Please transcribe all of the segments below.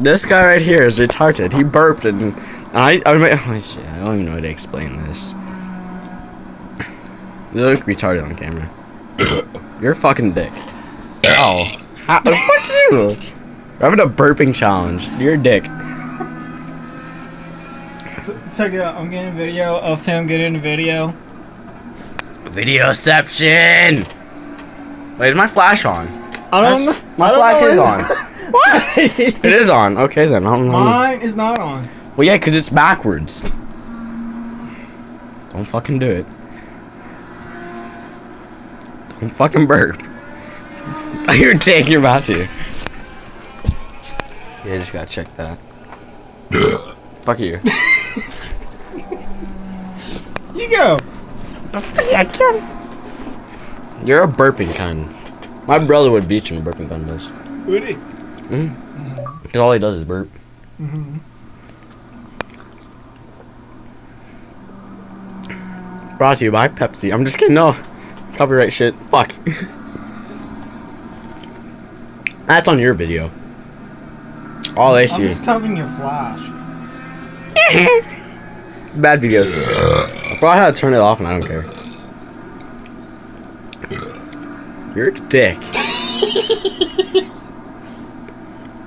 This guy right here is retarded. He burped and oh shit, I don't even know how to explain this. You look retarded on camera. You're a fucking dick. Oh. Fuck you! We're having a burping challenge. You're a dick. So, check it out. I'm getting a video of him getting a video. Videoception! Wait, is my flash on? I don't know. My flash is on. Why? It is on. Okay then. I don't know. Mine is not on. Well, yeah, because it's backwards. Don't fucking do it. Don't fucking burp. You're a dick. You're about to. Yeah, I just gotta check that. Fuck you. You go. I can't. You're a burping kind. My brother would beat you in a burping contest. Would he? Because all he does is burp. Brought to you by Pepsi. I'm just kidding. No. Copyright shit. Fuck. That's on your video. All they see. I'm just covering your flash. Bad videos. I forgot how to turn it off and I don't care. You're a dick.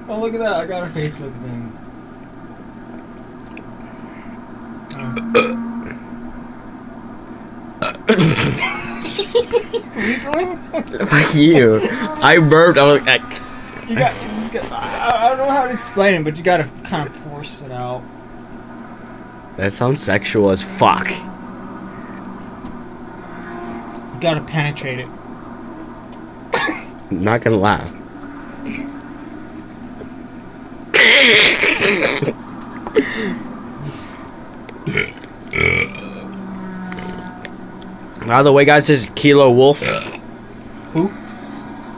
Oh, look at that. I got a Facebook thing. Fuck you. I burped. I was like, you just got, I don't know how to explain it, but you gotta kind of force it out. that sounds sexual as fuck. You gotta penetrate it. I'm not gonna laugh. By the way, guys, this is Kilo Wolf. Who?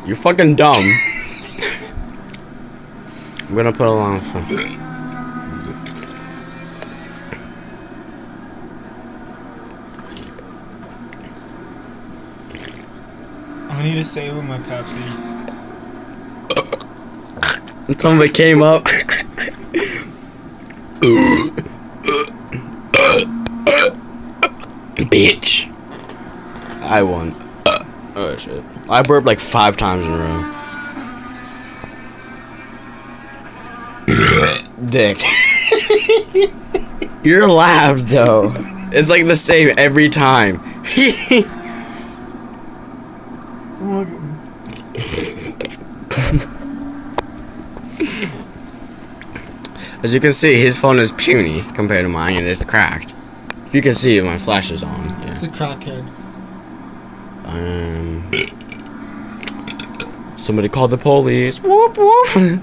You're fucking dumb. I'm gonna put along some. I need to save with my Pepsi. Somebody came up. Bitch. I won. Oh shit. I burped like 5 times in a row. Dick. Your laugh though. It's like the same every time. As you can see, his phone is puny compared to mine and it's cracked. If you can see, my flash is on. Yeah. It's a crackhead. Somebody called the police. Whoop whoop.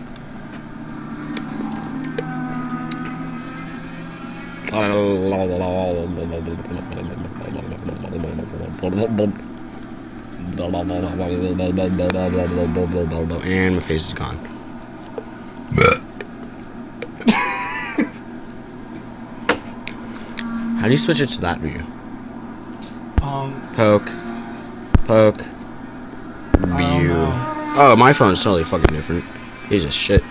And my face is gone. How do you switch it to that view? Poke. View. Oh, my phone's totally fucking different. He's a shit.